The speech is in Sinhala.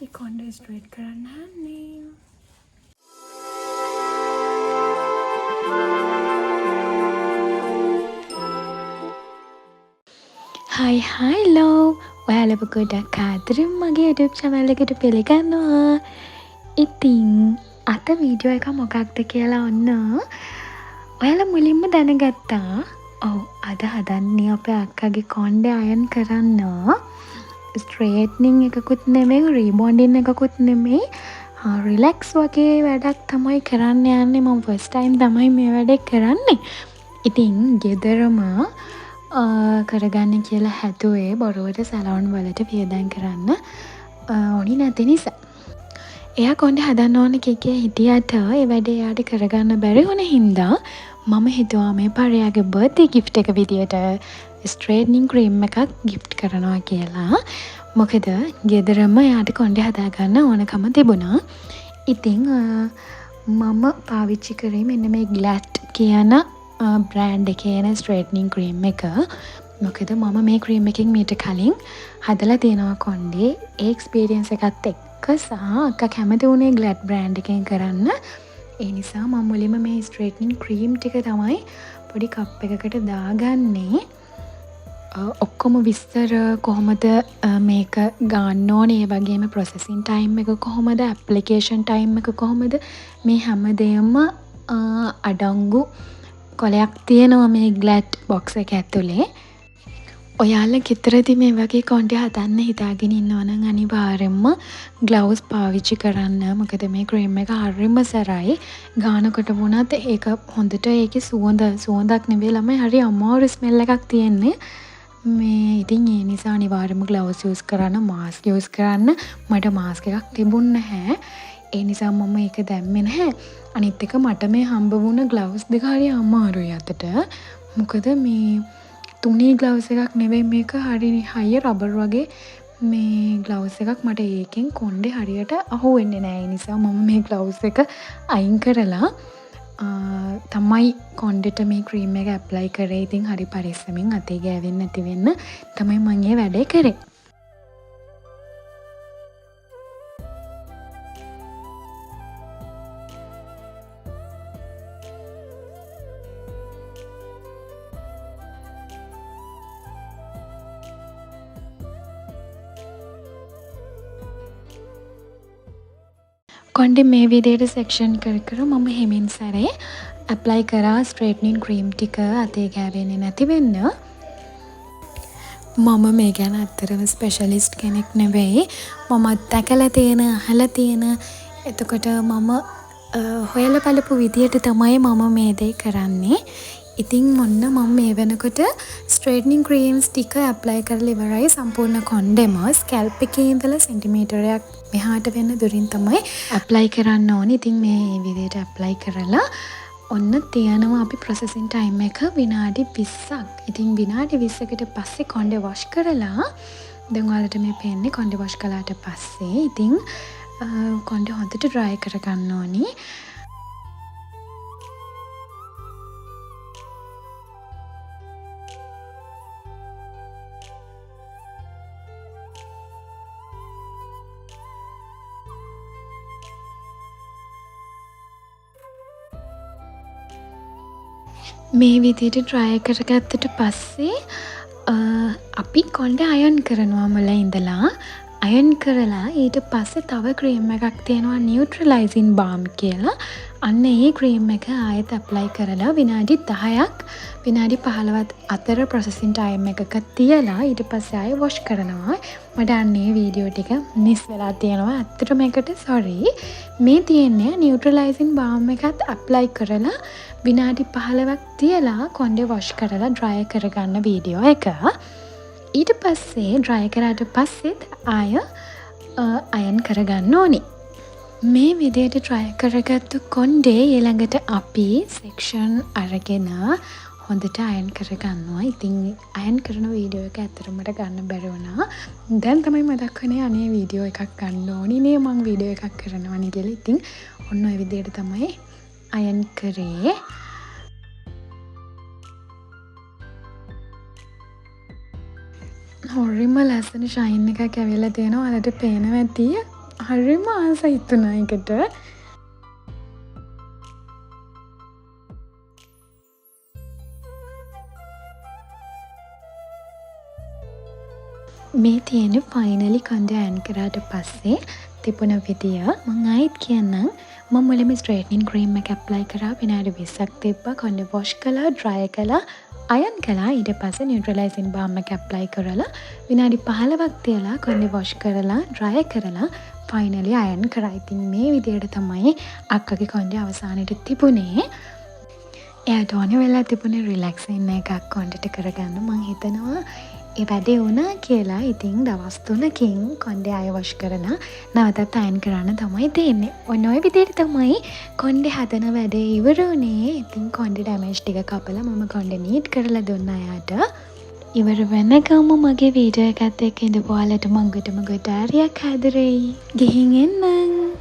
ඒ කොණ්ඩේ ස්ට්‍රේට් කරන්න යන්නේ. හලෝ ඔයාලව ගොඩක් ආදරෙන් මගේ YouTube channel එකට පිළිගන්නවා. ඉතින් අද වීඩියෝ එක මොකක්ද කියලා ඔන්න ඔයාලා මුලින්ම දැනගත්තා. ඔව් අද හදන්නේ අපේ අක්කගේ කොණ්ඩේ අයන් කරන්න. ස්ට්‍රේට්නින් එකකුත් නෙමෙයි රීබොන්ඩින් එකකුත් නෙමෙයි. රිලැක්ස් වගේ වැඩක් තමයි කරන්න යන්නේ. මම ෆස්ට් ටයිම් තමයි මේ වැඩේ කරන්නේ. ඉතින් ගෙදරම කරගන්න කියලා හැදුවේ බොරුවට සැලොන් වලට වියදම් කරන්න ඕනි නැති නිසා. එයා කොණ්ඩේ හදන්න ඕන කිකේ හිටියට ඒ වැඩේ එයාට කරගන්න බැරි වුණ හින්දා මම හිතුවා මේ පරයාගේ බර්ත්ඩේ ගිෆ්ට් එක විදියට ස්ට්‍රේට්නින් ක්‍රීම් එකක් ගිෆ්ට් කරනවා කියලා. මොකද ගෙදරම එයාට කොණ්ඩේ හදාගන්න ඕනකම තිබුණා. ඉතින් මම පාවිච්චි කරේ මෙන්න මේ ග්ලැඩ් කියන බ්‍රෑන්ඩ් එකේ ස්ට්‍රේට්නින් ක්‍රීම් එක. මොකද මම මේ ක්‍රීම් එකෙන් මීට කලින් හදලා තියෙනවා කොණ්ඩේ. ඒ එක්ස්පීරියන්ස් එකත් එක්ක සහ අක්කා කැමති වුණේ ග්ලැඩ් බ්‍රෑන්ඩ් එකෙන් කරන්න. ඒ නිසා මම මුලින්ම මේ ස්ට්‍රේට්නින් ක්‍රීම් ටික තමයි පොඩි කප් එකකට දාගන්නේ. ඔක්කොම විස්තර කොහොමද මේක ගන්න ඕනේ, ඒ වගේම ප්‍රොසෙසින් ටයිම් එක කොහොමද, ඇප්ලිකේෂන් ටයිම් එක කොහොමද, මේ හැමදේම අඩංගු කොලයක් තියෙනවා මේ ග්ලැඩ් බොක්ස් එක ඇතුලේ. ඔයාලා ගෙදරදී මේ වගේ කොණ්ඩේ හදන්න හිතාගෙන ඉන්නවා නම් අනිවාර්යෙන්ම ග්ලව්ස් පාවිච්චි කරන්න. මොකද මේ ක්‍රීම් එක හරිම සරයි. ගානකොට වුණත් ඒක හොඳට ඒකේ සුවඳක් නෙවෙයි ළමයි හරි අමාරු ස්මෙල් එකක් තියෙන්නේ. මේ ඉතින් ඒ නිසා අනිවාර්යෙන්ම ග්ලව්ස් යූස් කරන්න, මාස්ක් යූස් කරන්න. මට මාස්ක් එකක් තිබුණ නැහැ. ඒ නිසා මම ඒක දැම්මේ නැහැ. අනිත් එක මට මේ හම්බ වුණ ග්ලව්ස් දෙක හරි අමාරුයි අතට. මොකද මේ තුනී ග්ලව්ස් එකක් නෙවෙයි මේක, හරි හයි රබර් වගේ මේ ග්ලව්ස් එකක්. මට ඒකෙන් කොණ්ඩේ හරියට අහුවෙන්නේ නැහැ. ඒ නිසා මම මේ ග්ලව්ස් එක අයින් කරලා තමයි කොණ්ඩෙට මේ ක්‍රීම් එක ඇප්ලයි කරේ. ඉතින් හරි පරිස්සමින් අතේ ගෑවෙන්නේ නැති වෙන්න තමයි මම මේ වැඩේ කරේ. කොණ්ඩේ මේ විදිහට සෙක්ෂන් කර මම හිමින් සැරේ ඇප්ලයි කරා ස්ට්‍රේට්නින් ක්‍රීම් ටික අතේ ගෑවෙන්නේ නැති වෙන්න. මම මේ ගැන අත්‍තරම ස්පෙෂලිස්ට් කෙනෙක් නෙවෙයි. මමත් දැකලා තියෙන, අහලා තියෙන. එතකොට මම හොයලා බලපු විදියට තමයි මම මේ දේ කරන්නේ. ඉතින් මොන්න මම මේ වෙනකොට ස්ට්‍රේට්නින් ක්‍රීම්ස් ටික ඇප්ලයි කරලා ඉවරයි. සම්පූර්ණ කොණ්ඩෙම ස්කැල්ප් එකේ ඉඳලා සෙන්ටිමීටරයක් මෙහාට වෙන දුරින් තමයි ඇප්ලයි කරන්න ඕනේ. ඉතින් මේ විදිහට ඇප්ලයි කරලා ඔන්න තියනවා අපි ප්‍රොසෙසින් ටයිම් එක විනාඩි 20ක්. ඉතින් විනාඩි 20කට පස්සේ කොණ්ඩේ වොෂ් කරලා දැන් ඔයාලට මේ පේන්නේ කොණ්ඩේ වොෂ් කළාට පස්සේ. ඉතින් කොණ්ඩේ හොඳට ඩ්‍රයි කරගන්න ඕනි. මේ විදිහට ඩ්‍රයි කරගත්තට පස්සේ අපි කොණ්ඩේ අයන් කරනවා මුල ඉඳලා. අයන් කරලා ඊට පස්සේ තව ක්‍රීම් එකක් තියෙනවා නියුට්‍රලයිසින් බාම් කියලා. අන්න ඒ ක්‍රීම් එක ආයෙත් ඇප්ලයි කරලා විනාඩි 10ක් විනාඩි 15ත් අතර ප්‍රොසෙසින් ටයිම් එකක තියලා ඊට පස්සේ ආයෙ වොෂ් කරනවා. මට අන්නේ වීඩියෝ ටික මිස් වෙලා තියෙනවා. ඇත්තටම මේකට සෝරි. මේ තියෙන්නේ නියුට්‍රලයිසින් බාම් එකත් ඇප්ලයි කරලා විනාඩි 15ක් තියලා කොණ්ඩේ වොෂ් කරලා ඩ්‍රයි කරගන්න වීඩියෝ එක. ඊට පස්සේ ඩ්‍රයි කරාට පස්සෙත් ආය අයන් කරගන්න ඕනේ. මේ විදිහට ඩ්‍රයි කරගත්තු කොණ්ඩේ ඊළඟට අපි සෙක්ෂන් අරගෙන හොඳට අයන් කරගන්නවා. ඉතින් අයන් කරන වීඩියෝ එක ඇත්තටම මට ගන්න බැරි වුණා. දැන් තමයි මතක් වුණේ අනේ වීඩියෝ එකක් ගන්න ඕනි නේ මං වීඩියෝ එකක් කරනවානේ කියලා. ඉතින් ඔන්න ඔය විදිහට තමයි අයන් කරේ. හොරිම ලස්සන ෂයින් එකක් ඇවිල්ලා තියෙනවා. ඔයාලට පේනවා ඇති. හරිම ආසයි හිතුණා ඒකට. මේ තියෙන ෆයිනලි කන්ද ඇන් කරාට පස්සේ තිබුණ විදිය මං ආයිත් කියන්නම්. මම මුලින්ම ස්ට්‍රේට්නින් ක්‍රීම් එක ඇප්ලයි කරා. විනාඩි 20ක් තිබ්බා. කොණ්ඩේ වොෂ් කළා, ඩ්‍රයි කළා, අයන් කළා. ඊට පස්සේ නියුට්‍රලයිසින් බාම් එක ඇප්ලයි කරලා විනාඩි 15ක් තියලා කොණ්ඩේ වොෂ් කරලා, ඩ්‍රයි කරලා ෆයිනලි අයන් කරා. ඉතින් මේ විදියට තමයි අක්කගේ කොණ්ඩේ අවසානයේ තිබුණේ. එයාට ඕන වෙලා තිබුණේ රිලැක්ස් වෙන්න එකක් කොණ්ඩේට කරගන්න. මං හිතනවා ඒ වැඩේ වුණා කියලා. ඉතින් දවස් 3කින් කොණ්ඩේ ආයෙ වොෂ් කරලා නැවතත් අයන් කරන්න තමයි තියෙන්නේ. ඔන්න ඔය විදිහට තමයි කොණ්ඩේ හදන වැඩේ ඉවර වුණේ. ඉතින් කොණ්ඩේ ඩැමේජ් ටික කපලා මම කොණ්ඩේ නීට් කරලා දුන්නා එයාට. ඉවර වෙනකම්ම මගේ වීඩියෝ එකත් එක්ක ඉඳපු ඔයාලට මං ගොඩම ගොඩාරියක් හැදරෙයි. ගිහින් එන්නම්.